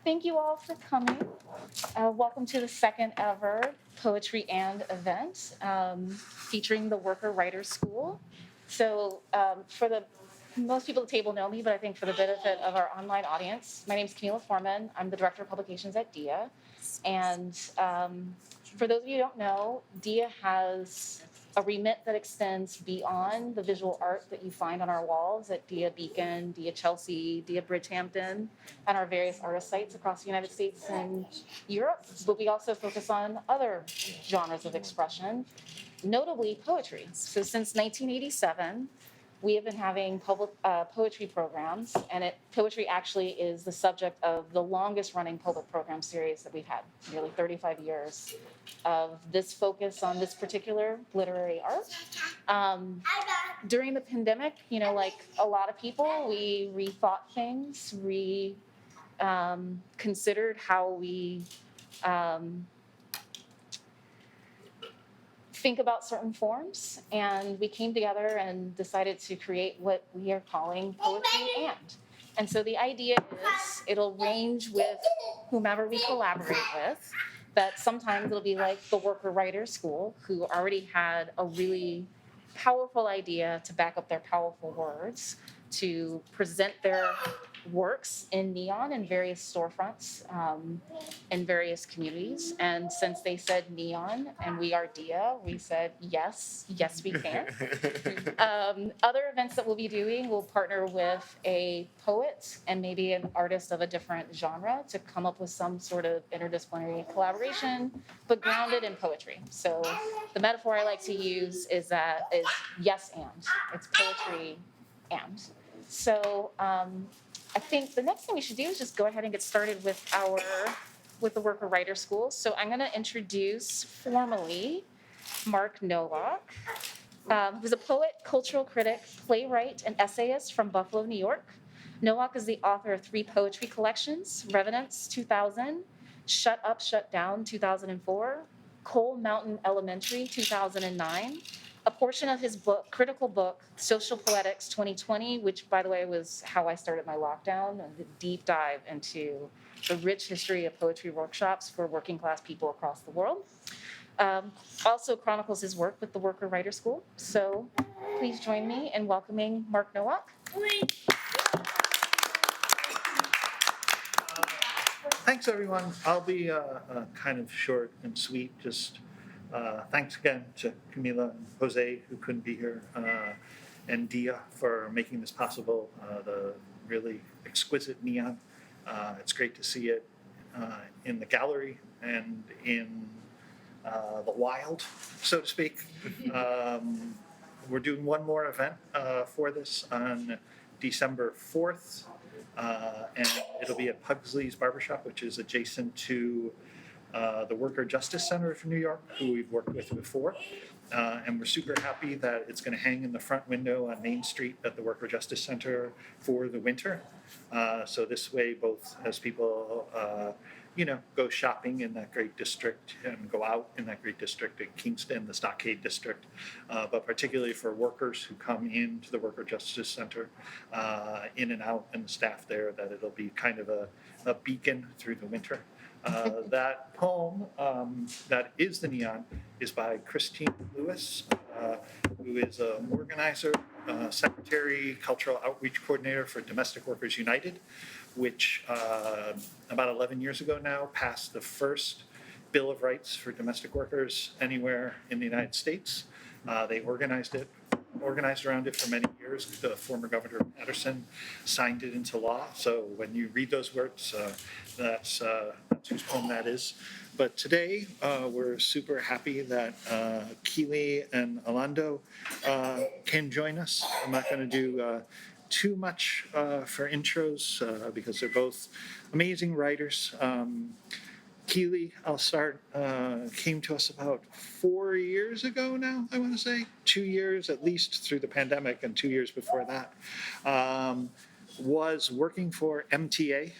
Thank you all for coming. Welcome to the second ever Poetry and event featuring the Worker Writer School. So for the most people at the table know me, but I think for the benefit of our online audience, my name is Camila Foreman. I'm the Director of Publications at DIA. And for those of you who don't know, DIA has a remit that extends beyond the visual art that you find on our walls at DIA Beacon, DIA Chelsea, DIA Bridgehampton, and our various artist sites across the United States and Europe. But we also focus on other genres of expression, notably poetry. So since 1987, we have been having public poetry programs, and poetry actually is the subject of the longest running public program series that we've had, nearly 35 years of this focus on this particular literary art. During the pandemic, like a lot of people, we rethought things, considered how we think about certain forms, and we came together and decided to create what we are calling Poetry and. And so the idea is it'll range with whomever we collaborate with, that sometimes it'll be like the Worker Writer School, who already had a really powerful idea to back up their powerful words, to present their works in neon in various storefronts in various communities. And since they said neon and we are DIA, we said, yes, we can. Other events that we'll be doing, we'll partner with a poet and maybe an artist of a different genre to come up with some sort of interdisciplinary collaboration, but grounded in poetry. So the metaphor I like to use is yes and. It's poetry and. So I think the next thing we should do is just go ahead and get started with the Worker Writer School. So I'm going to introduce formally Mark Nowak, who's a poet, cultural critic, playwright, and essayist from Buffalo, New York. Nowak is the author of 3 poetry collections: Revenants 2000, Shut Up, Shut Down 2004, Coal Mountain Elementary 2009. A portion of his book, critical book, Social Poetics 2020, which, by the way, was how I started my lockdown, and a deep dive into the rich history of poetry workshops for working class people across the world. Also chronicles his work with the Worker Writer School. So please join me in welcoming Mark Nowak. Thanks, everyone. I'll be kind of short and sweet. Just thanks again to Camila and Jose, who couldn't be here, and Dia for making this possible. The really exquisite neon. It's great to see it in the gallery and in the wild, so to speak. We're doing one more event for this on December 4th. And it'll be at Pugsley's Barbershop, which is adjacent to the Worker Justice Center of New York, who we've worked with before. And we're super happy that it's going to hang in the front window on Main Street at the Worker Justice Center for the winter. So this way, both as people, go shopping in that great district and go out in that great district in Kingston, the Stockade district, but particularly for workers who come into the Worker Justice Center, in and out, and the staff there, that it'll be kind of a beacon through the winter. That poem that is the neon is by Christina Lewis, who is an organizer, secretary, cultural outreach coordinator for Domestic Workers United, which about 11 years ago now passed the first Bill of Rights for domestic workers anywhere in the United States. They organized around it for many years. The former Governor Patterson signed it into law. So when you read those words, that's whose poem that is. But today, we're super happy that Keely and Alando can join us. I'm not going to do too much for intros because they're both amazing writers. Keely, I'll start, came to us about 4 years ago now, I want to say. 2 years at least through the pandemic, and 2 years before that. was working for MTA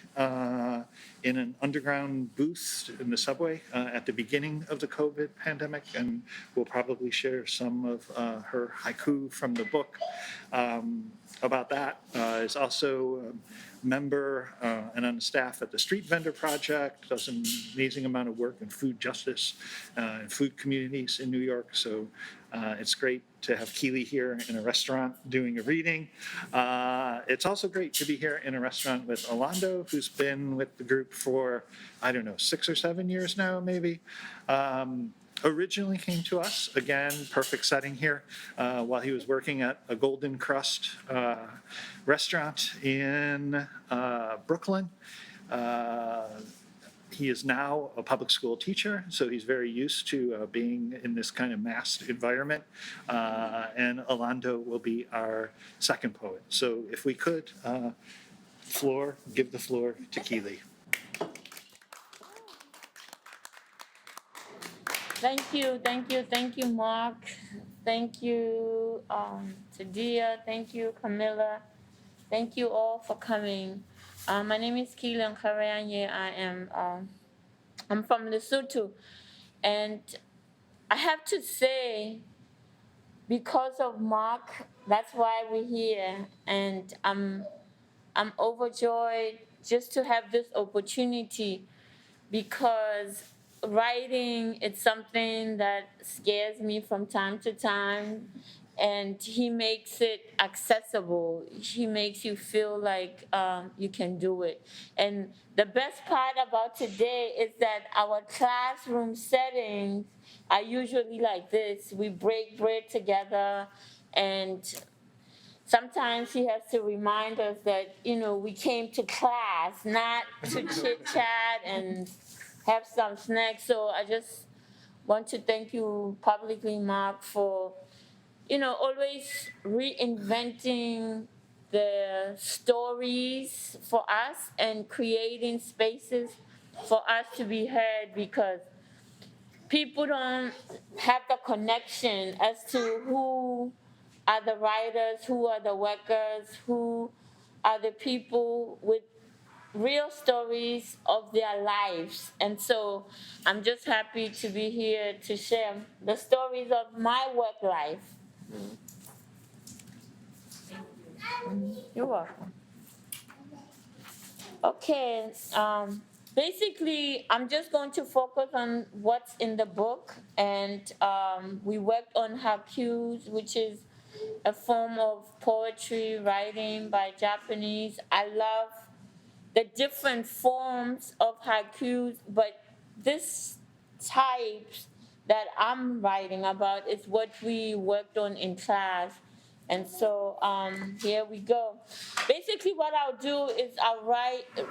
in an underground booth in the subway at the beginning of the COVID pandemic, and we'll probably share some of her haiku from the book about that. Is also a member and on staff at the Street Vendor Project, does an amazing amount of work in food justice and food communities in New York. So it's great to have Keely here in a restaurant doing a reading. It's also great to be here in a restaurant with Orlando, who's been with the group for, I don't know, 6 or 7 years now, maybe. Originally came to us, again, perfect setting here, while he was working at a Golden Crust restaurant in Brooklyn. He is now a public school teacher, so he's very used to being in this kind of masked environment. And Orlando will be our second poet. So if we could, give the floor to Keely. Thank you, Mark. Thank you, Tadia. Thank you, Camilla. Thank you all for coming. My name is Kylian Curiano. I'm from Lesotho, and I have to say, because of Mark, that's why we're here, and I'm overjoyed just to have this opportunity, because writing is something that scares me from time to time, and he makes it accessible. He makes you feel like you can do it. And the best part about today is that our classroom settings are usually like this. We break bread together, and sometimes he has to remind us that, we came to class, not to chit chat and have some snacks. So I just want to thank you publicly, Mark, for, always reinventing the stories for us and creating spaces for us to be heard, because people don't have the connection as to who are the writers, who are the workers, who are the people with real stories of their lives. And so I'm just happy to be here to share the stories of my work life. You're welcome. Okay, basically, I'm just going to focus on what's in the book. And we worked on haikus, which is a form of poetry writing by Japanese. I love the different forms of haikus, but this type that I'm writing about is what we worked on in class. And so here we go. Basically, what I'll do is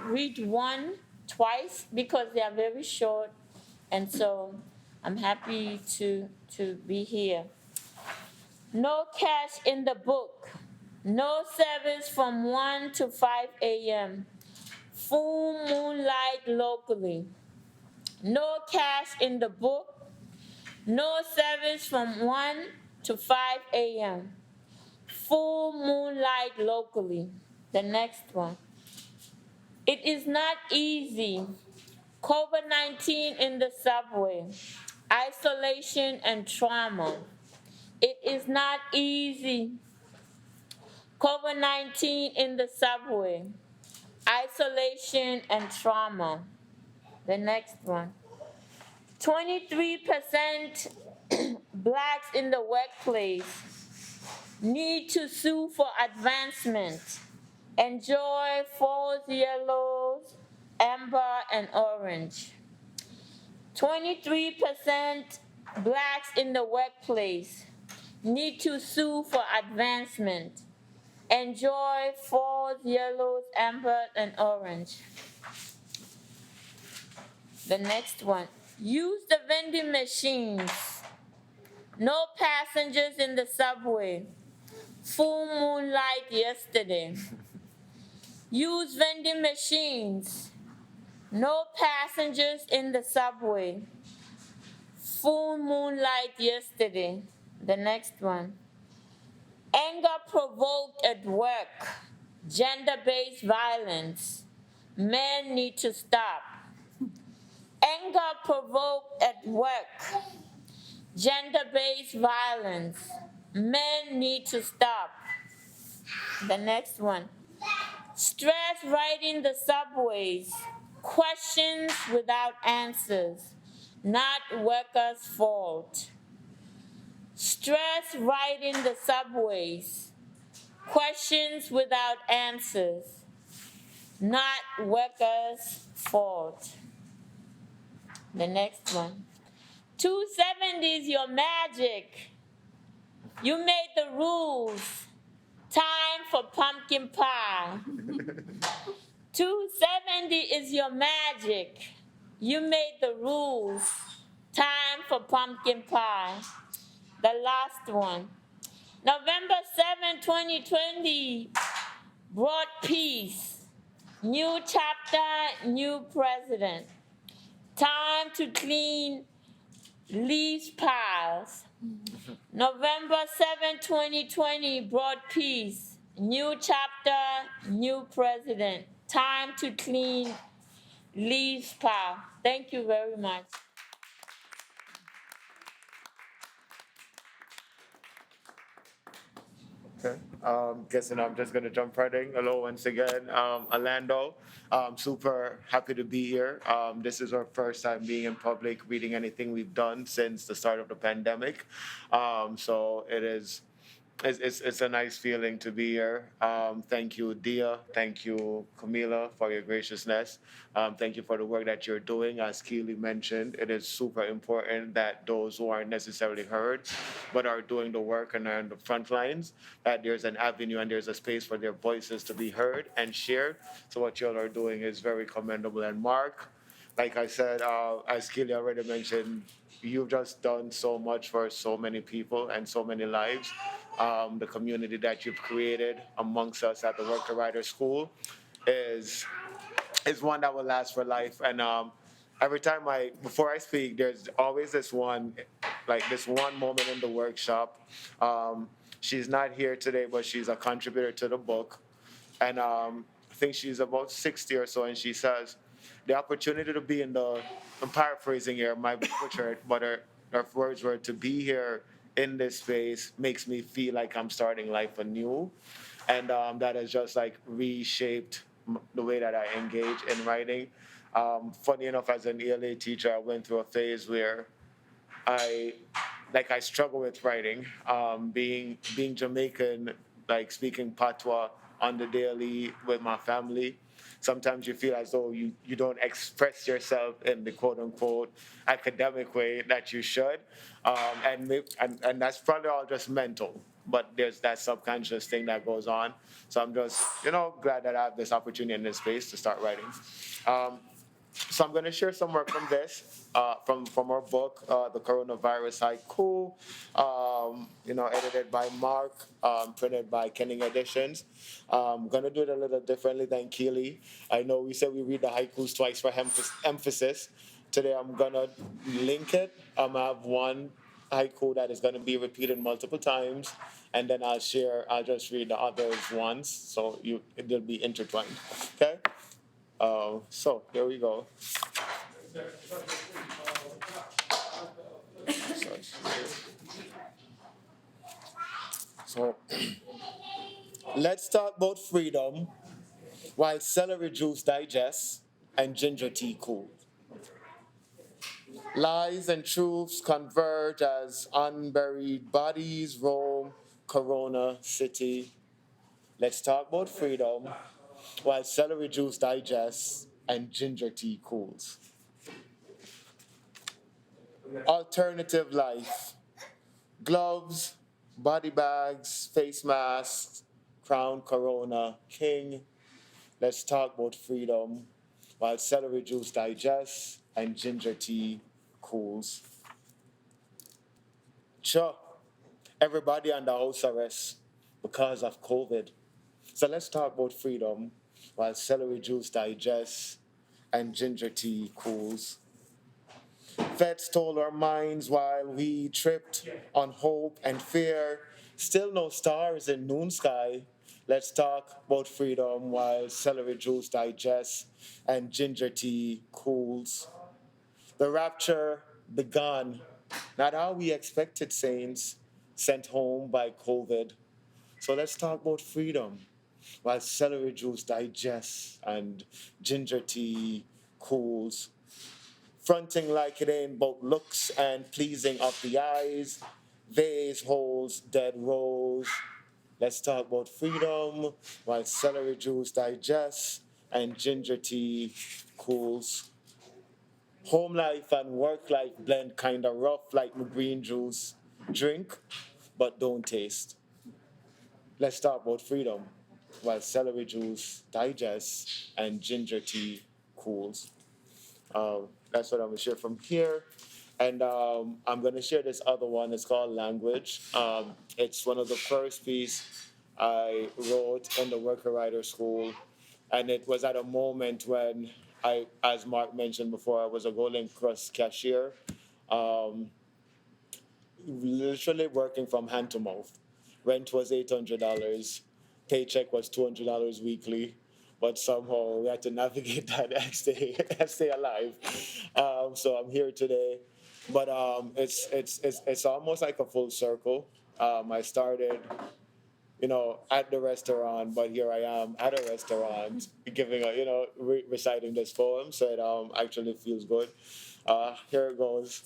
read one twice, because they are very short. And so I'm happy to be here. No cash in the book. No service from 1 to 5 a.m. Full moonlight locally. No cash in the book. No service from 1 to 5 a.m. Full moonlight locally. The next one. It is not easy. COVID-19 in the subway. Isolation and trauma. It is not easy. COVID-19 in the subway. Isolation and trauma. The next one. 23% blacks in the workplace need to sue for advancement. Enjoy false yellows, amber, and orange. 23% blacks in the workplace need to sue for advancement. Enjoy false yellows, amber, and orange. The next one. Use the vending machines. No passengers in the subway. Full moonlight yesterday. Use vending machines. No passengers in the subway. Full moonlight yesterday. The next one. Anger provoked at work. Gender-based violence. Men need to stop. Anger provoked at work. Gender-based violence. Men need to stop. The next one. Stress riding the subways. Questions without answers. Not workers' fault. Stress riding the subways. Questions without answers. Not workers' fault. The next one. 270's your magic. You made the rules. Time for pumpkin pie. 270 is your magic. You made the rules. Time for pumpkin pie. The last one. November 7, 2020 brought peace. New chapter, new president. Time to clean leaves piles. November 7, 2020 brought peace. New chapter, new president. Time to clean leaves pile. Thank you very much. Okay. Guessing I'm just gonna jump right in. Hello once again, Orlando. Super happy to be here. This is our first time being in public, reading anything we've done since the start of the pandemic. So it's a nice feeling to be here. Thank you, Dia. Thank you, Camila, for your graciousness. Thank you for the work that you're doing. As Keely mentioned, it is super important that those who aren't necessarily heard, but are doing the work and are on the front lines, that there's an avenue and there's a space for their voices to be heard and shared. So what y'all are doing is very commendable. And Mark, like I said, as Keely already mentioned, you've just done so much for so many people and so many lives. The community that you've created amongst us at the Worker Writer School is one that will last for life. And every time before I speak, there's always this one moment in the workshop. She's not here today, but she's a contributor to the book. And I think she's about 60 or so, and she says, the opportunity to be I'm paraphrasing here, my butcher, but her words were, to be here in this space makes me feel like I'm starting life anew. And that has just like reshaped the way that I engage in writing. Funny enough, as an ELA teacher, I went through a phase where I struggle with writing. Being Jamaican, like speaking patois on the daily with my family, sometimes you feel as though you don't express yourself in the quote unquote academic way that you should. And that's probably all just mental, but there's that subconscious thing that goes on. So I'm just, glad that I have this opportunity in this space to start writing. So I'm going to share some work from this, from our book, The Coronavirus Haiku, edited by Mark, printed by Kenning Editions. I'm going to do it a little differently than Keely. I know we said we read the haikus twice for emphasis. Today I'm going to link it. I have one haiku that is going to be repeated multiple times, and then I'll just read the others once, so it'll be intertwined, okay? So here we go. So let's talk about freedom while celery juice digests and ginger tea cools. Lies and truths converge as unburied bodies roam Corona City. Let's talk about freedom while celery juice digests and ginger tea cools. Alternative life. Gloves, body bags, face masks, crown Corona King. Let's talk about freedom while celery juice digests and ginger tea cools. Sure, everybody under house arrest because of COVID. So let's talk about freedom while celery juice digests and ginger tea cools. Feds stole our minds while we tripped on hope and fear. Still no stars in noon sky. Let's talk about freedom while celery juice digests and ginger tea cools. The rapture begun, not how we expected, saints, sent home by COVID. So let's talk about freedom while celery juice digests and ginger tea cools. Fronting like it ain't both looks and pleasing of the eyes, vase holds dead rose. Let's talk about freedom while celery juice digests and ginger tea cools. Home life and work life blend kinda rough like my green juice. Drink, but don't taste. Let's talk about freedom while celery juice digests and ginger tea cools. That's what I'm gonna share from here. And I'm gonna share this other one. It's called Language. It's one of the first piece I wrote in the Worker Writer School. And it was at a moment when I, as Mark mentioned before, I was a Golden Cross cashier, um, literally working from hand to mouth. Rent was $800, paycheck was $200 weekly, but somehow we had to navigate that and stay alive. So I'm here today, but it's almost like a full circle. I started, at the restaurant, but here I am at a restaurant giving reciting this poem. So it actually feels good. Here it goes.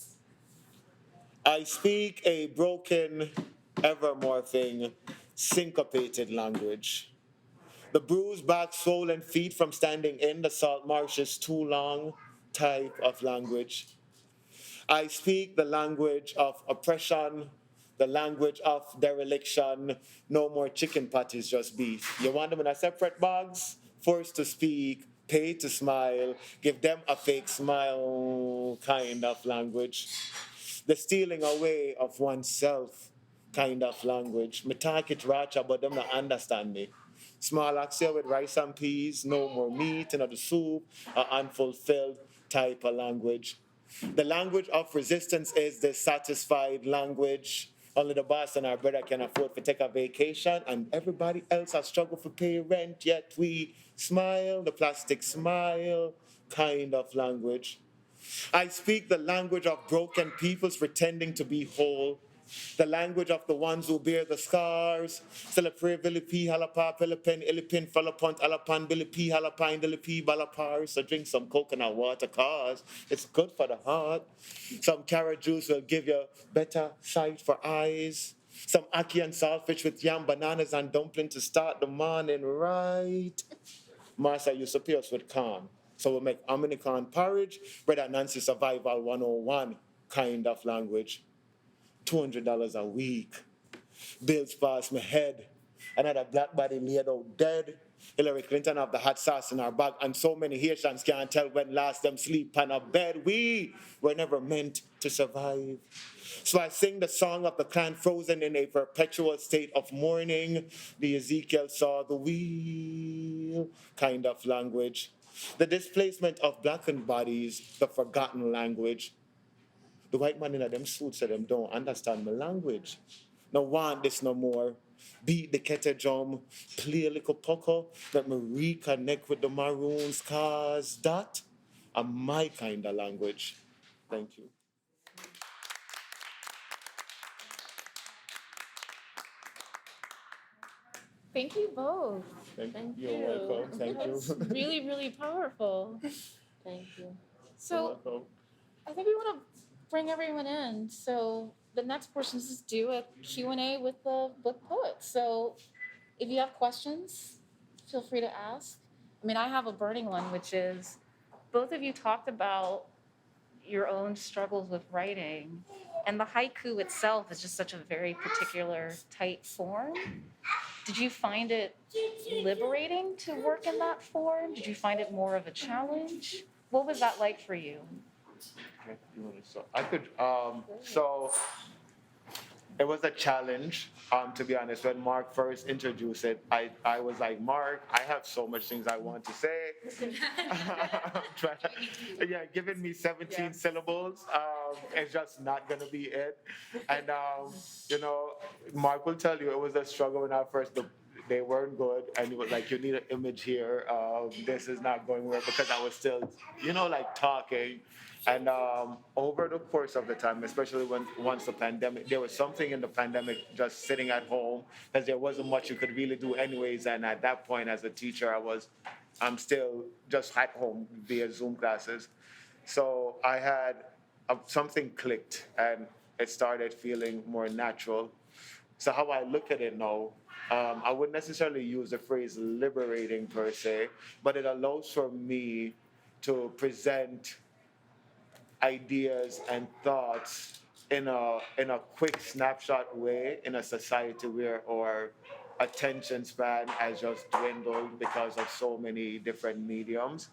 I speak a broken, ever morphing, syncopated language. The bruised back, swollen feet from standing in the salt marshes too long type of language. I speak the language of oppression, the language of dereliction. No more chicken patties, just beef. You want them in a separate box? Forced to speak, paid to smile, give them a fake smile kind of language. The stealing away of oneself kind of language. Me talk it racha, but them not understand me. Small axia with rice and peas, no more meat, another soup, a unfulfilled type of language. The language of resistance is the satisfied language. Only the boss and our brother can afford to take a vacation, and everybody else has struggled to pay rent, yet we smile, the plastic smile kind of language. I speak the language of broken peoples pretending to be whole, the language of the ones who bear the scars. Celebrate Bilipi, Halapa, Philippine, Ilipin, Falapont, Alapan, Bilipi, Halapine, Dilipi, Balapar. So drink some coconut water, cause it's good for the heart. Some carrot juice will give you better sight for eyes. Some ackee and saltfish with yam, bananas, and dumpling to start the morning right. Master used to pay us with corn. So we make Dominican porridge, Brother Nancy Survival 101 kind of language. $200 a week. Bills past my head. Another black body laid out dead. Hillary Clinton have the hot sauce in our bag, and so many Haitians can't tell when last them sleep on a bed. We were never meant to survive. So I sing the song of the clan frozen in a perpetual state of mourning. The Ezekiel saw the wheel kind of language. The displacement of blackened bodies, the forgotten language. The white man in them suits said them don't understand my language. No want this no more. Beat the kete drum, play a little poker, let me reconnect with the maroons, cause that are my kind of language. Thank you. Thank you both. Thank You're you. welcome. Thank That's you. really, really powerful. Thank you. So You're welcome. I think we want to bring everyone in. So the next portion is just do a Q&A with the book poet. So if you have questions, feel free to ask. I mean, I have a burning one, which is both of you talked about your own struggles with writing, and the haiku itself is just such a very particular tight form. Did you find it liberating to work in that form? Did you find it more of a challenge? What was that like for you? So I could so it was a challenge, to be honest. When Mark first introduced it, I was like, Mark, I have so much things I want to say. Giving me 17 syllables is just not gonna be it. And Mark will tell you it was a struggle when I first they weren't good, and it was like, you need an image here. This is not going well, because I was still, like talking. And over the course of the time, especially once the pandemic, there was something in the pandemic, just sitting at home, because there wasn't much you could really do anyways. And at that point, as a teacher, I'm still just at home via Zoom classes. So I had something clicked, and it started feeling more natural. So how I look at it now, I wouldn't necessarily use the phrase liberating per se, but it allows for me to present ideas and thoughts in a quick snapshot way in a society where our attention span has just dwindled because of so many different mediums.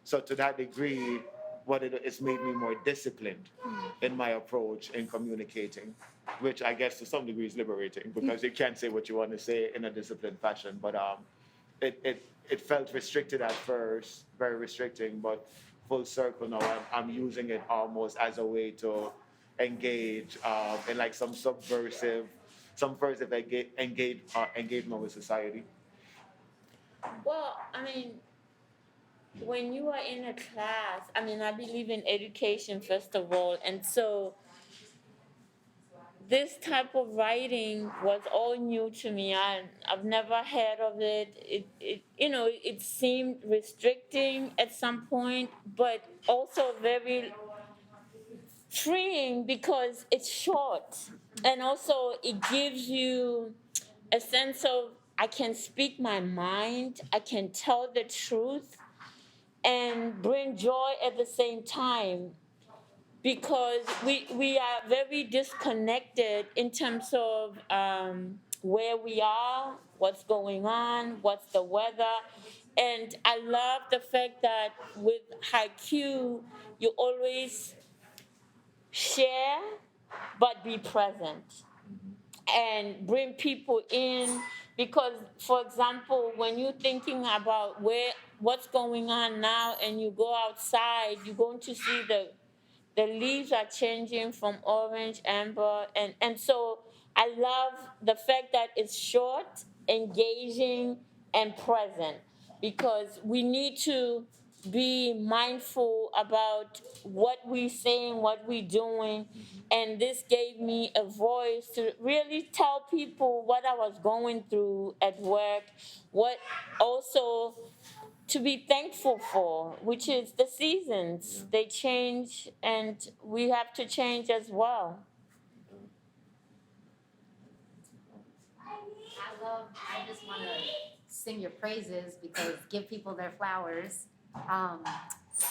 So to that degree, it's made me more disciplined in my approach in communicating, which I guess to some degree is liberating, because you can't say what you want to say in a disciplined fashion. But it felt restricted at first, very restricting, but full circle now. I'm using it almost as a way to engage in like some subversive engagement with society. Well, I mean, when you are in a class, I mean, I believe in education first of all, and so this type of writing was all new to me. I've never heard of it. It seemed restricting at some point, but also very freeing because it's short, and also it gives you a sense of I can speak my mind, I can tell the truth, and bring joy at the same time, because we are very disconnected in terms of where we are, what's going on, what's the weather. And I love the fact that with Haiku, you always share but be present and bring people in, because for example, when you're thinking about what's going on now and you go outside, you're going to see the leaves are changing from orange, amber, and so I love the fact that it's short, engaging, and present, because we need to be mindful about what we're saying, what we're doing. And this gave me a voice to really tell people what I was going through at work, what also to be thankful for, which is the seasons. They change, and we have to change as well. I just want to sing your praises because give people their flowers.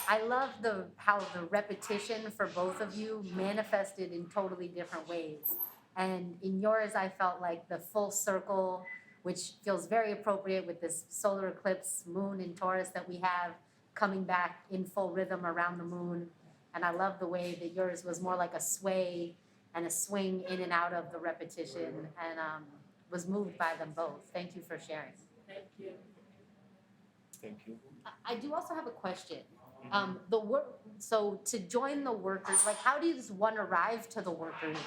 I love how the repetition for both of you manifested in totally different ways. And in yours, I felt like the full circle, which feels very appropriate with this solar eclipse moon in Taurus that we have coming back in full rhythm around the moon. And I love the way that yours was more like a sway and a swing in and out of the repetition, and was moved by them both. Thank you for sharing. Thank you. Thank you. I do also have a question. So to join the workers, like how does one arrive to the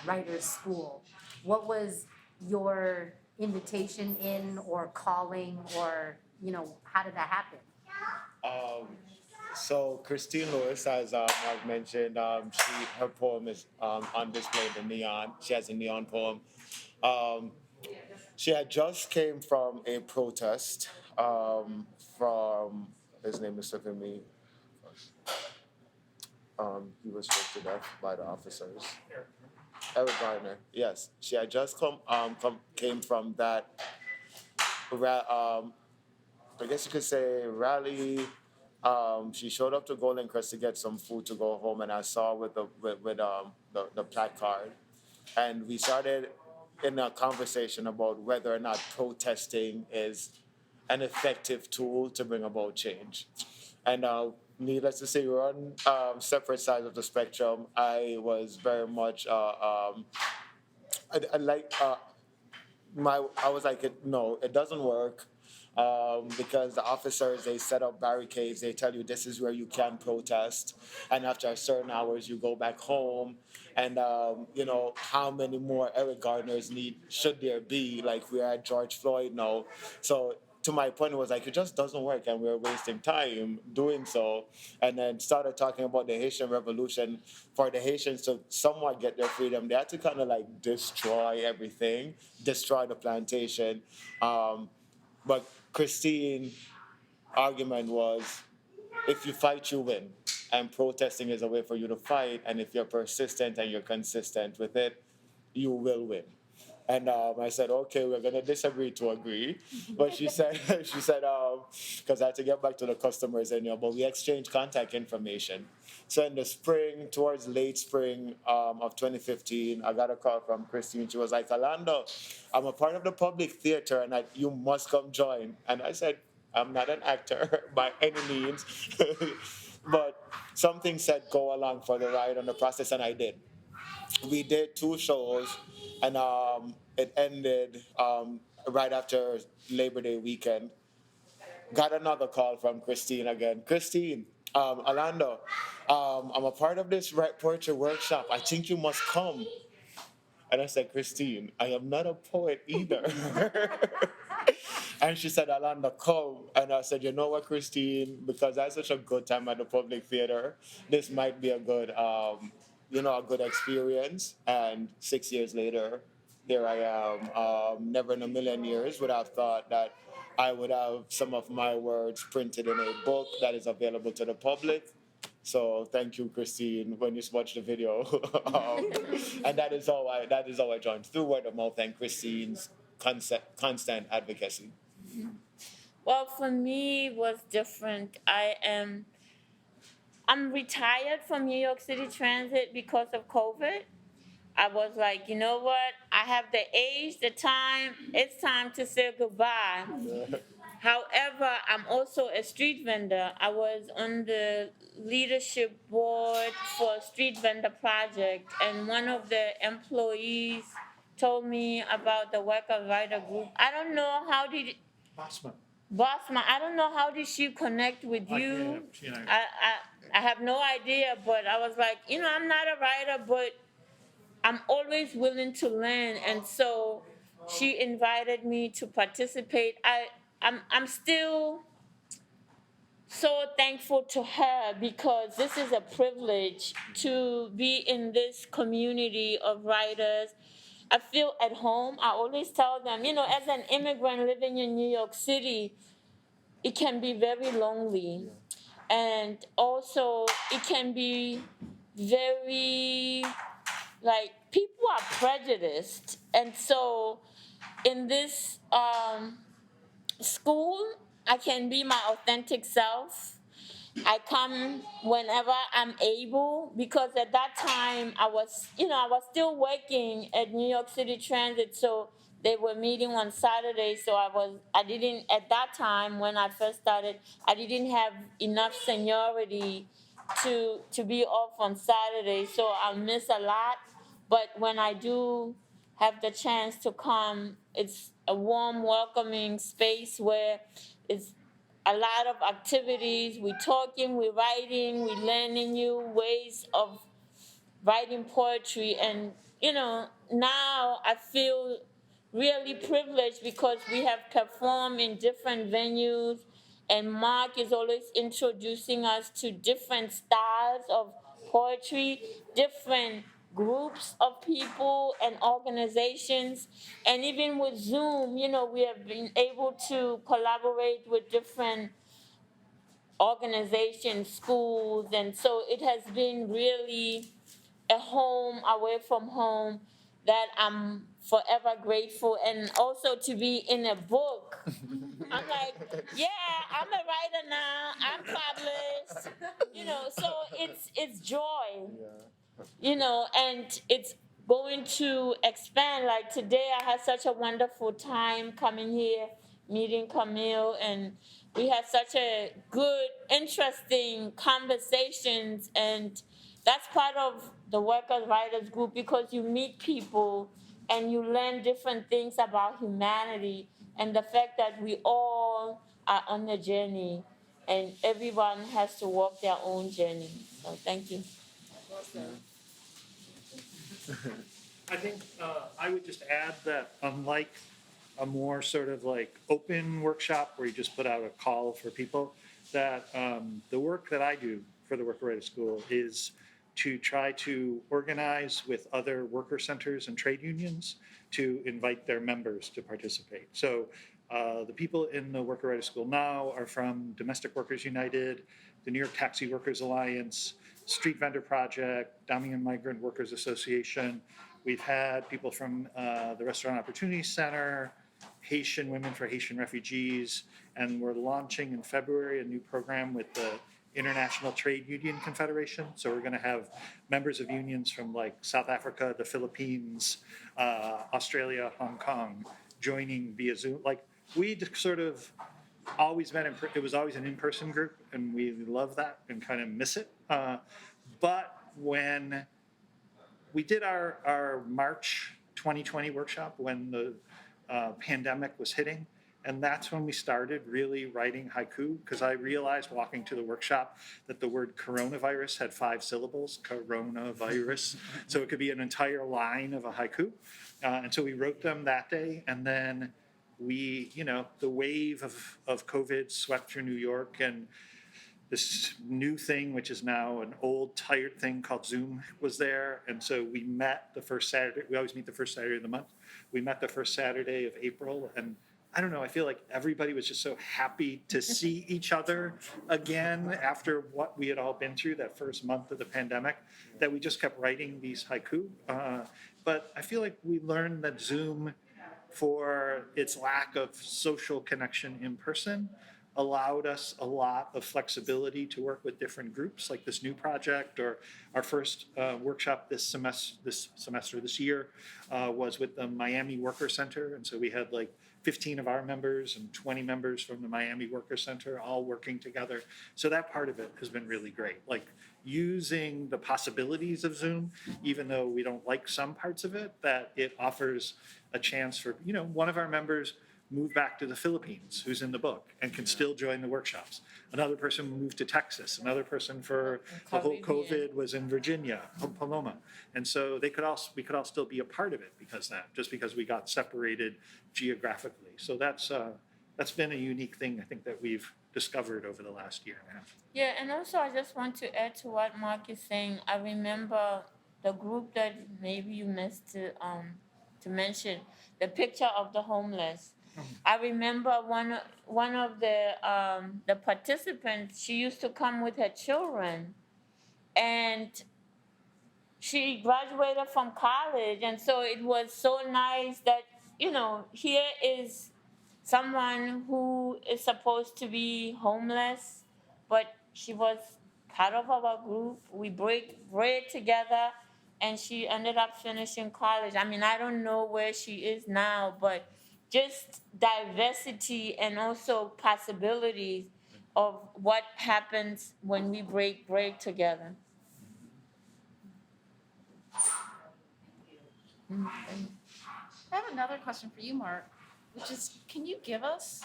writers school? What was your invitation in or calling, or how did that happen? So Christina Lewis, as Mark mentioned, her poem is on display in the neon. She has a neon poem. She had just came from a protest from, his name is slipping me. He was choked to death by the officers. Eric Garnett. Yes, she had just came from that. I guess you could say rally. She showed up to Golden Crest to get some food to go home, and I saw with the placard, and we started in a conversation about whether or not protesting is an effective tool to bring about change. And needless to say, we're on separate sides of the spectrum. I was very much I was like, no, it doesn't work. because the officers, they set up barricades. They tell you this is where you can protest, and after certain hours you go back home. And how many more Eric Garners should there be? Like, we're at George Floyd now. So to my point, it was like, it just doesn't work, and we're wasting time doing so. And then started talking about the Haitian Revolution. For the Haitians to somewhat get their freedom, they had to kind of like destroy everything, destroy the plantation. But Christine's argument was, if you fight, you win. And protesting is a way for you to fight. And if you're persistent and you're consistent with it, you will win. And I said, okay, we're gonna disagree to agree. But she said, because I had to get back to the customers, and but we exchanged contact information. So in the spring, towards late spring of 2015, I got a call from Christine. She was like, Orlando, I'm a part of the public theater, and you must come join. And I said, I'm not an actor by any means, but something said go along for the ride on the process, and I did. We did 2 shows, and it ended right after Labor Day weekend. Got another call from Christine again. Christine, Orlando, I'm a part of this poetry workshop. I think you must come. And I said, Christine, I am not a poet either. And she said, Orlando, come. And I said, you know what, Christine, because I had such a good time at the public theater, this might be a good, a good experience. And 6 years later, here I am. Never in a million years would have thought that I would have some of my words printed in a book that is available to the public. So thank you, Christine, when you watch the video. And that is how I joined, through word of mouth and Christine's constant advocacy. Well, for me, it was different. I'm retired from New York City Transit because of COVID. I was like, you know what? I have the age, the time. It's time to say goodbye. However, I'm also a street vendor. I was on the leadership board for a street vendor project, and one of the employees told me about the Worker Writer Group. I don't know how did Bossman, I don't know how did she connect with you. I have no idea, but I was like, I'm not a writer, but I'm always willing to learn, and so she invited me to participate. I'm still so thankful to her, because this is a privilege to be in this community of writers. I feel at home. I always tell them, as an immigrant living in New York City, it can be very lonely. And also, it can be very, like, people are prejudiced. And so, in this school, I can be my authentic self. I come whenever I'm able, because at that time I was still working at New York City Transit, so they were meeting on Saturday. So I didn't, at that time when I first started, I didn't have enough seniority to be off on Saturday, so I'll miss a lot. But when I do have the chance to come, it's a warm, welcoming space where it's a lot of activities. We're talking, we're writing, we're learning new ways of writing poetry. And, now I feel really privileged, because we have performed in different venues, and Mark is always introducing us to different styles of poetry, different groups of people and organizations. And even with Zoom, we have been able to collaborate with different organizations, schools, and so it has been really a home away from home that I'm forever grateful. And also to be in a book. I'm like, yeah, I'm a writer now, I'm published, so it's joy. And it's going to expand. Like today, I had such a wonderful time coming here, meeting Camille, and we had such a good, interesting conversations. And that's part of the Workers Writers Group, because you meet people and you learn different things about humanity. and the fact that we all are on the journey and everyone has to walk their own journey. So thank you. I think I would just add that unlike a more sort of like open workshop where you just put out a call for people, that the work that I do for the Worker Writer School is to try to organize with other worker centers and trade unions to invite their members to participate. So the people in the Worker Writer School now are from Domestic Workers United, the New York Taxi Workers Alliance, Street Vendor Project, Dominant Migrant Workers Association. We've had people from the Restaurant Opportunity Center, Haitian Women for Haitian Refugees, and we're launching in February a new program with the International Trade Union Confederation. So we're going to have members of unions from like South Africa, the Philippines, Australia, Hong Kong joining via Zoom. Like we sort of always met it was always an in-person group, and we love that and kind of miss it. But when we did our March 2020 workshop when the pandemic was hitting, and that's when we started really writing haiku, because I realized walking to the workshop that the word coronavirus had 5 syllables, coronavirus. So it could be an entire line of a haiku. And so we wrote them that day, and then we, the wave of COVID swept through New York, and this new thing, which is now an old, tired thing called Zoom, was there. And so we met the first Saturday. We always meet the first Saturday of the month. We met the first Saturday of April. And I don't know, I feel like everybody was just so happy to see each other again after what we had all been through that first month of the pandemic, that we just kept writing these haiku. But I feel like we learned that Zoom, for its lack of social connection in person, allowed us a lot of flexibility to work with different groups, like this new project, or our first workshop this year was with the Miami Worker Center. And so we had like 15 of our members and 20 members from the Miami Worker Center all working together. So that part of it has been really great. Like using the possibilities of Zoom, even though we don't like some parts of it, that it offers a chance for, one of our members moved back to the Philippines, who's in the book, and can still join the workshops. Another person moved to Texas. Another person for the whole COVID was in Virginia, Paloma. And so we could all still be a part of it just because we got separated geographically. So that's been a unique thing, I think, that we've discovered over the last year and a half. Yeah, and also I just want to add to what Mark is saying. I remember the group that maybe you missed to mention, the picture of the homeless. I remember one of the participants, she used to come with her children, and she graduated from college, and so it was so nice that, here is someone who is supposed to be homeless, but she was part of our group. We break bread together, and she ended up finishing college. I mean, I don't know where she is now, but just diversity and also possibilities of what happens when we break bread together. I have another question for you, Mark, which is, can you give us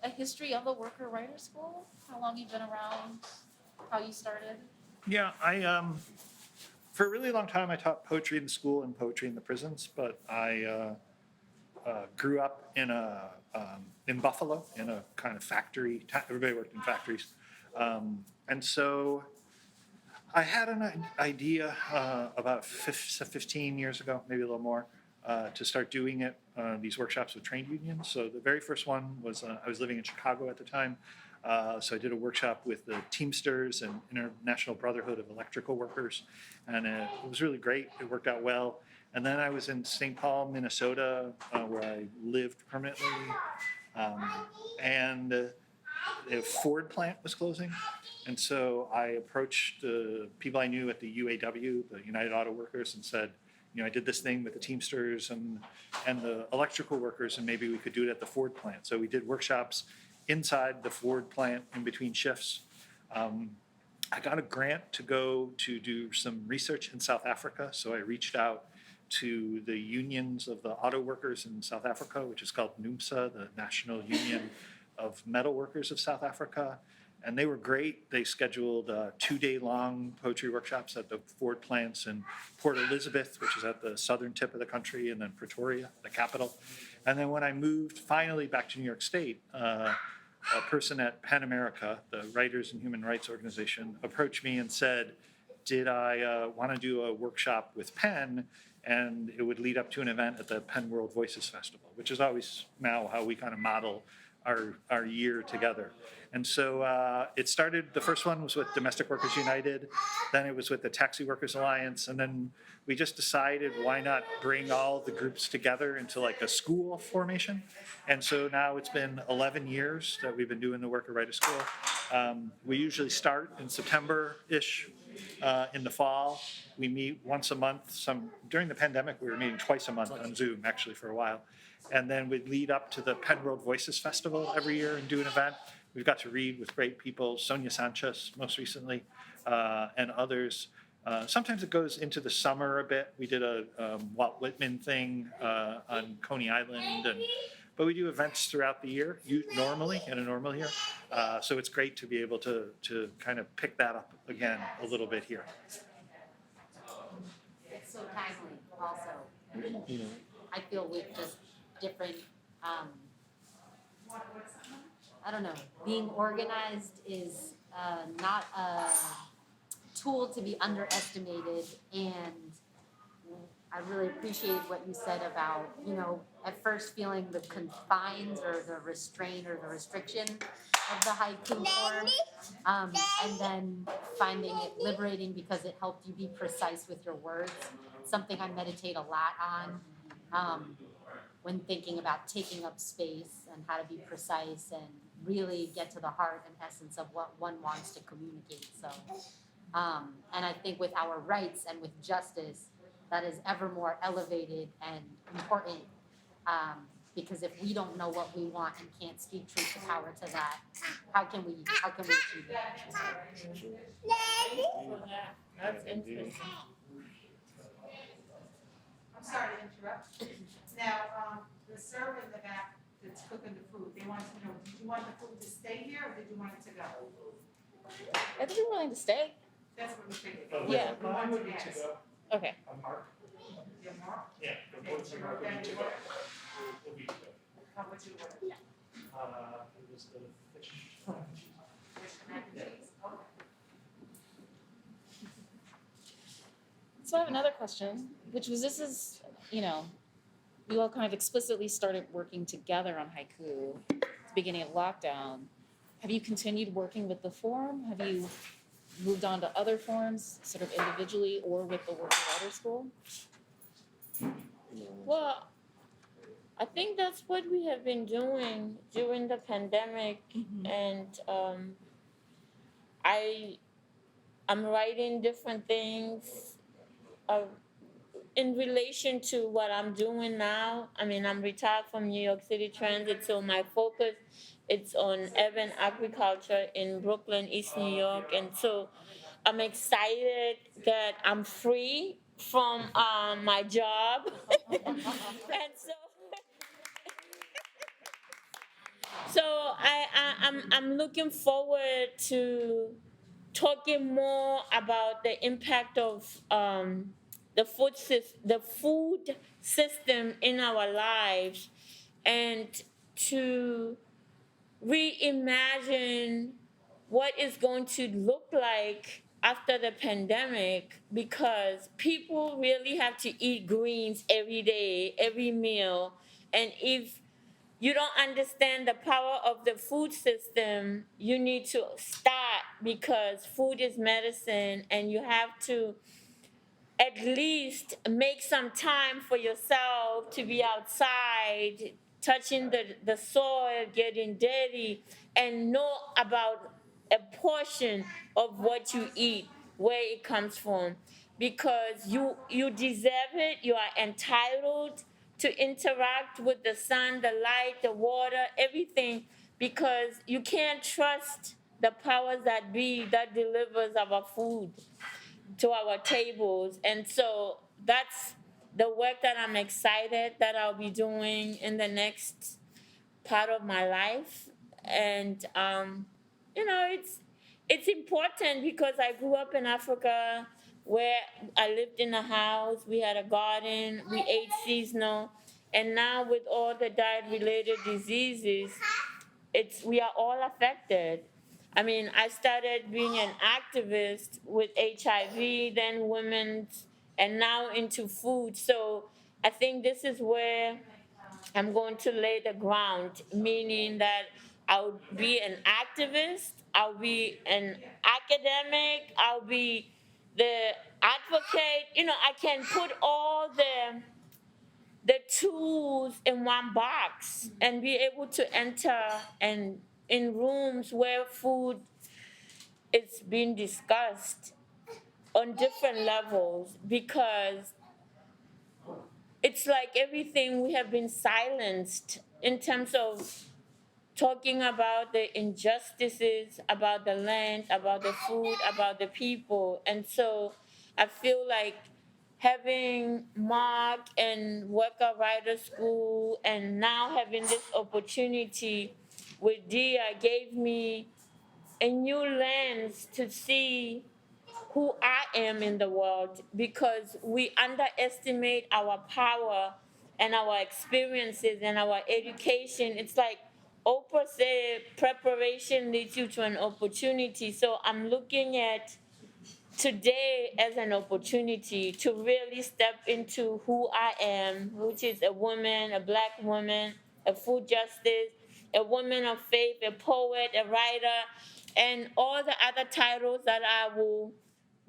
a history of the Worker Writer School? How long you've been around, how you started? Yeah, I for a really long time I taught poetry in the school and poetry in the prisons, but I grew up in Buffalo in a kind of factory. Everybody worked in factories, and so I had an idea about 15 years ago, maybe a little more, to start doing these workshops with trade unions. So the very first one was I was living in Chicago at the time. So I did a workshop with the Teamsters and International Brotherhood of Electrical Workers, and it was really great. It worked out well. And then I was in St. Paul, Minnesota, where I lived permanently, and the Ford plant was closing. And so I approached the people I knew at the UAW, the United Auto Workers, and said, I did this thing with the Teamsters and the electrical workers, and maybe we could do it at the Ford plant. So we did workshops inside the Ford plant in between shifts. I got a grant to go to do some research in South Africa, so I reached out to the unions of the auto workers in South Africa, which is called NUMSA, the National Union of Metal Workers of South Africa. And they were great. They scheduled 2-day-long poetry workshops at the Ford plants in Port Elizabeth, which is at the southern tip of the country, and then Pretoria, the capital. And then when I moved finally back to New York State, a person at PEN America, the Writers and Human Rights Organization, approached me and said, did I want to do a workshop with PEN? And it would lead up to an event at the PEN World Voices Festival, which is always now how we kind of model our year together. And so it started, the first one was with Domestic Workers United, then it was with the Taxi Workers Alliance, and then we just decided why not bring all the groups together into like a school formation. And so now it's been 11 years that we've been doing the Worker Writer School. We usually start in September-ish. In the fall, we meet once a month. During the pandemic, we were meeting twice a month on Zoom, actually, for a while. And then we'd lead up to the Penn World Voices Festival every year and do an event. We've got to read with great people, Sonia Sanchez most recently, and others. Sometimes it goes into the summer a bit. We did a Walt Whitman thing on Coney Island, but we do events throughout the year, normally, in a normal year. So it's great to be able to kind of pick that up again a little bit here. It's so timely also. I feel with just different, I don't know, being organized is not a tool to be underestimated, and I really appreciate what you said about, at first feeling the confines or the restraint or the restriction of the haiku form, and then finding it liberating because it helped you be precise with your words. It's something I meditate a lot on when thinking about taking up space and how to be precise and really get to the heart and essence of what one wants to communicate. So, and I think with our rights and with justice, that is ever more elevated and important, because if we don't know what we want and can't speak truth to power to that, how can we achieve it? That's interesting. I'm sorry to interrupt. Now, the server in the back that's cooking the food, they want to know, did you want the food to stay here or did you want it to go? I think we're willing to stay. That's what we figured. Yeah. We wanted to ask. Okay. Your Mark? Yeah, Okay, you wrote down your order. How would you order? It was the fish. Fish and mac and cheese? Okay. So I have another question, which was we all kind of explicitly started working together on haiku at the beginning of lockdown. Have you continued working with the forum? Have you moved on to other forums, sort of individually or with the Worker Writer School? Well, I think that's what we have been doing during the pandemic, and I'm writing different things in relation to what I'm doing now. I mean, I'm retired from New York City Transit, so my focus it's on urban agriculture in Brooklyn, East New York, and so I'm excited that I'm free from my job, and so I'm looking forward to talking more about the impact of the food system in our lives, and to reimagine what it's going to look like after the pandemic, because people really have to eat greens every day, every meal. And if you don't understand the power of the food system, you need to start, because food is medicine, and you have to at least make some time for yourself to be outside, touching the soil, getting dirty, and know about a portion of what you eat, where it comes from. Because you deserve it, you are entitled to interact with the sun, the light, the water, everything, because you can't trust the powers that be that delivers our food to our tables. And so that's the work that I'm excited that I'll be doing in the next part of my life. And you know, it's important because I grew up in Africa where I lived in a house, we had a garden, we ate seasonal, and now with all the diet related diseases, we are all affected. I mean, I started being an activist with HIV, then women's, and now into food. So I think this is where I'm going to lay the ground, meaning that I'll be an activist, I'll be an academic, I'll be the advocate. You know, I can put all the tools in one box and be able to enter and in rooms where food is being discussed on different levels, because it's like everything we have been silenced in terms of talking about the injustices, about the land, about the food, about the people. And so I feel like having Mark and Worker Writer School and now having this opportunity with Dia gave me a new lens to see who I am in the world, because we underestimate our power and our experiences and our education. It's like Oprah said, preparation leads you to an opportunity. So I'm looking at today as an opportunity to really step into who I am, which is a woman, a Black woman, a food justice, a woman of faith, a poet, a writer, and all the other titles that I will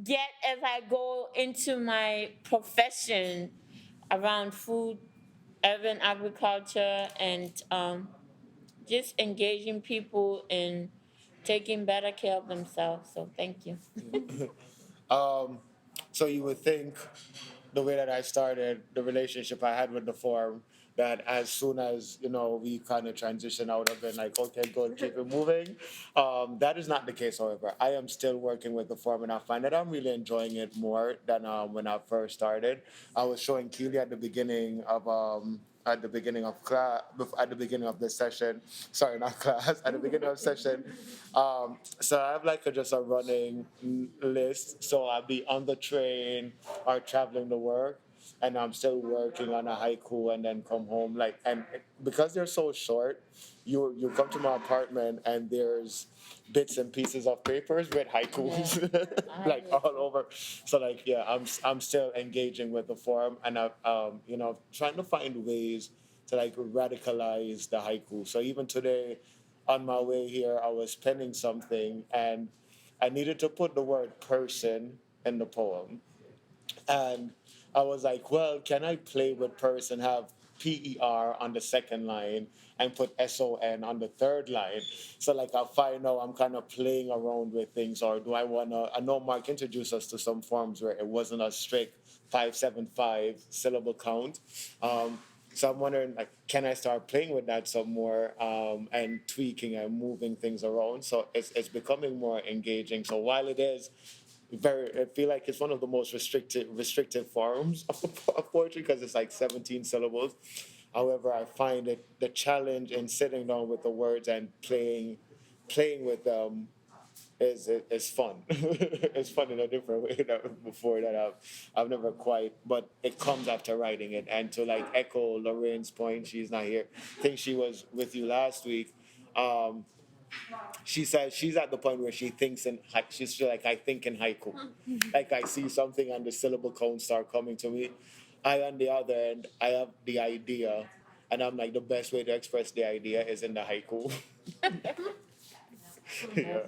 get as I go into my profession around food, urban agriculture, and just engaging people in taking better care of themselves. So thank you. So you would think the way that I started the relationship I had with the forum, that as soon as we kind of transition out of it, like okay, good, keep it moving. That is not the case, however. I am still working with the forum, and I find that I'm really enjoying it more than when I first started. I was showing Keely at the beginning of class, at the beginning of the session. Sorry, not class. At the beginning of session. So I have like just a running list. So I'll be on the train or traveling to work, and I'm still working on a haiku, and then come home. And because they're so short, you come to my apartment and there's bits and pieces of papers with haikus like all over. So like yeah, I'm still engaging with the forum, and I'm trying to find ways to like radicalize the haiku. So even today, on my way here, I was penning something, and I needed to put the word person in the poem. And I was like, well, can I play with person, have PER on the second line and put SON on the third line? So like I find out I'm kind of playing around with things, or do I wanna, I know Mark introduced us to some forms where it wasn't a strict 575 syllable count. So I'm wondering, like, can I start playing with that some more, and tweaking and moving things around? So it's becoming more engaging. So while it is I feel like it's one of the most restrictive forms of poetry, because it's like 17 syllables. However, I find it the challenge in sitting down with the words and playing with them is fun. It's fun in a different way that before that I've never quite, but it comes after writing it. And to like echo Lorraine's point, she's not here. I think she was with you last week. She says she's at the point where she thinks she's like, I think in haiku. Like I see something and the syllable count start coming to me. On the other end, I have the idea, and I'm like, the best way to express the idea is in the haiku. Yeah.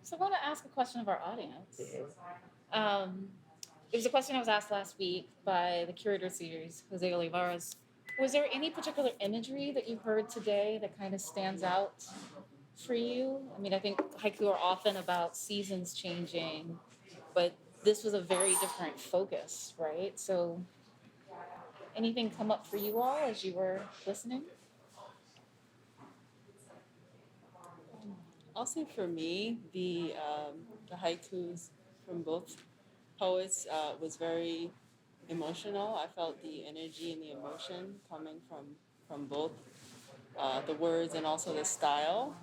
So I want to ask a question of our audience. It was a question I was asked last week by the curator series, José Olivarez. Was there any particular imagery that you heard today that kind of stands out for you? I mean, I think haiku are often about seasons changing, but this was a very different focus, right? So anything come up for you all as you were listening? I'll say for me, the haikus from both poets was very emotional. I felt the energy and the emotion coming from both the words and also the style.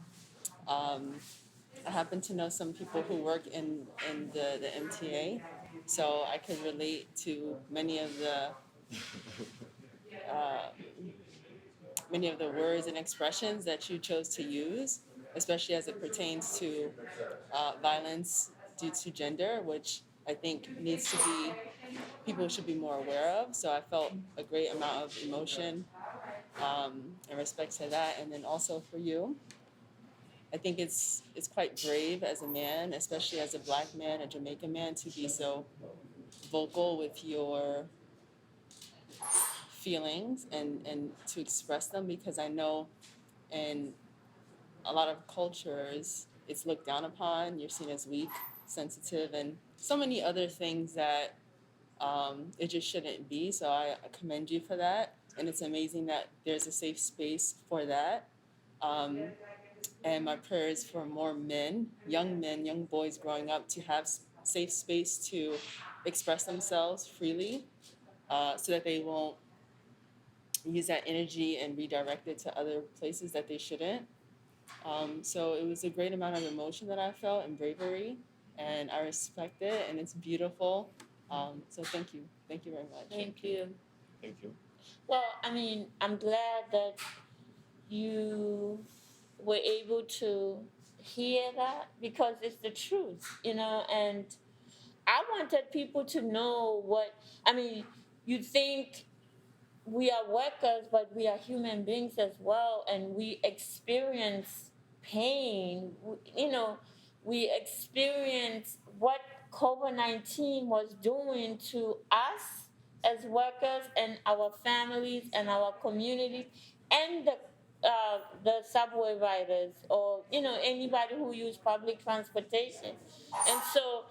I happen to know some people who work in the MTA, so I could relate to uh, many of the words and expressions that you chose to use, especially as it pertains to violence due to gender, which I think people should be more aware of. So I felt a great amount of emotion in respect to that. And then also for you, I think it's quite brave as a man, especially as a Black man, a Jamaican man, to be so vocal with your feelings and to express them, because I know in a lot of cultures it's looked down upon. You're seen as weak, sensitive, and so many other things that it just shouldn't be. So I commend you for that, and it's amazing that there's a safe space for that. And my prayer is for more men, young boys growing up to have safe space to express themselves freely, so that they won't use that energy and redirect it to other places that they shouldn't. So it was a great amount of emotion that I felt and bravery, and I respect it, and it's beautiful. So thank you very much. Thank you. Thank you. Well, I mean, I'm glad that you were able to hear that, because it's the truth, and I wanted people to know you think we are workers, but we are human beings as well, and we experience pain. We experience what COVID-19 was doing to us as workers and our families and our community, and the subway riders, or anybody who use public transportation. And so,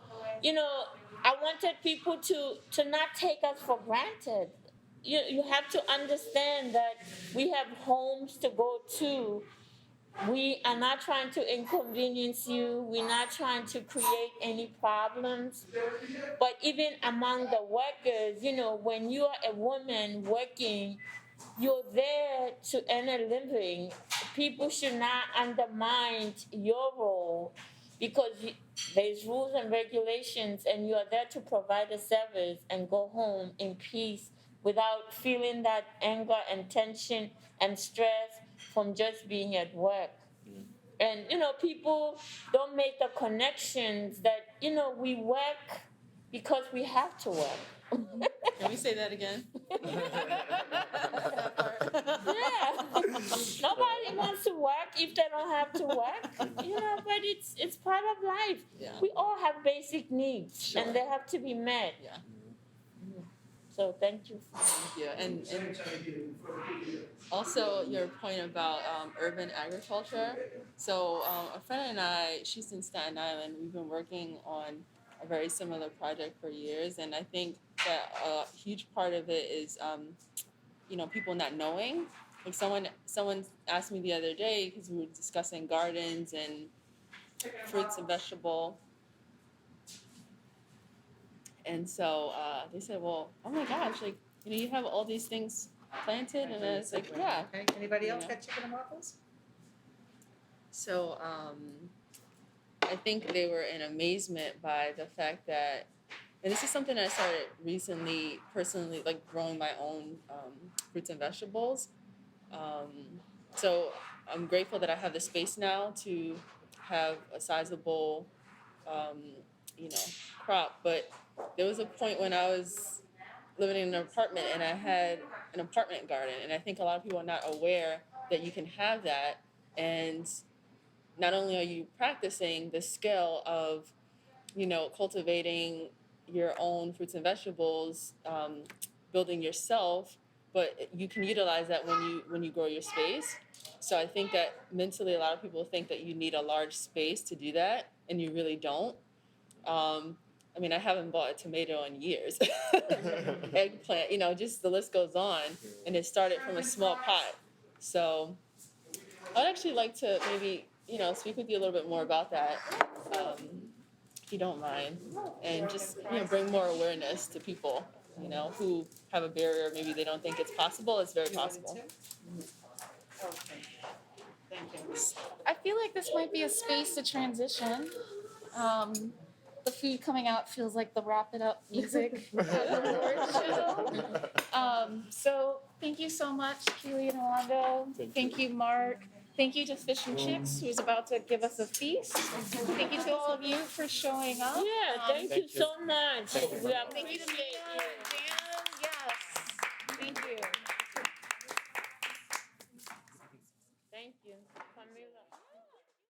I wanted people to not take us for granted. You have to understand that we have homes to go to. We are not trying to inconvenience you. We're not trying to create any problems. But even among the workers, when you are a woman working, you're there to earn a living. People should not undermine your role, because there's rules and regulations, and you are there to provide a service and go home in peace without feeling that anger and tension and stress from just being at work. And people don't make the connections that we work because we have to work. Can we say that again? Yeah. Nobody wants to work if they don't have to work, but it's part of life. Yeah. We all have basic needs, Sure. and they have to be met. Yeah. So thank you. Thank you. And also your point about urban agriculture. So a friend and I, she's in Staten Island. We've been working on a very similar project for years, and I think that a huge part of it is, people not knowing. Like someone asked me the other day, because we were discussing gardens and fruits and vegetable. And so they said, well, oh my gosh, like, you have all these things planted. And I was like, yeah. Okay, anybody else Yeah. got chicken and waffles? So I think they were in amazement by the fact that, and this is something I started recently, personally, like growing my own fruits and vegetables. So I'm grateful that I have the space now to have a sizable, crop. But there was a point when I was living in an apartment and I had an apartment garden, and I think a lot of people are not aware that you can have that. And not only are you practicing the skill of, cultivating your own fruits and vegetables, building yourself, but you can utilize that when you grow your space. So I think that mentally a lot of people think that you need a large space to do that, and you really don't. I haven't bought a tomato in years. Eggplant, just the list goes on, and it started from a small pot. So I'd actually like to maybe, speak with you a little bit more about that. you don't mind, and just bring more awareness to people, who have a barrier. Maybe they don't think it's possible. It's very possible. Okay, thank you. I feel like this might be a space to transition. The food coming out feels like the wrap it up music at the award show. So thank you so much, Kylian and Orlando. Thank you, Mark. Thank you to Fish and Chicks, who's about to give us a feast. Thank you to all of you for showing up. Yeah, thank you so much. We Thank you to appreciate Mia you.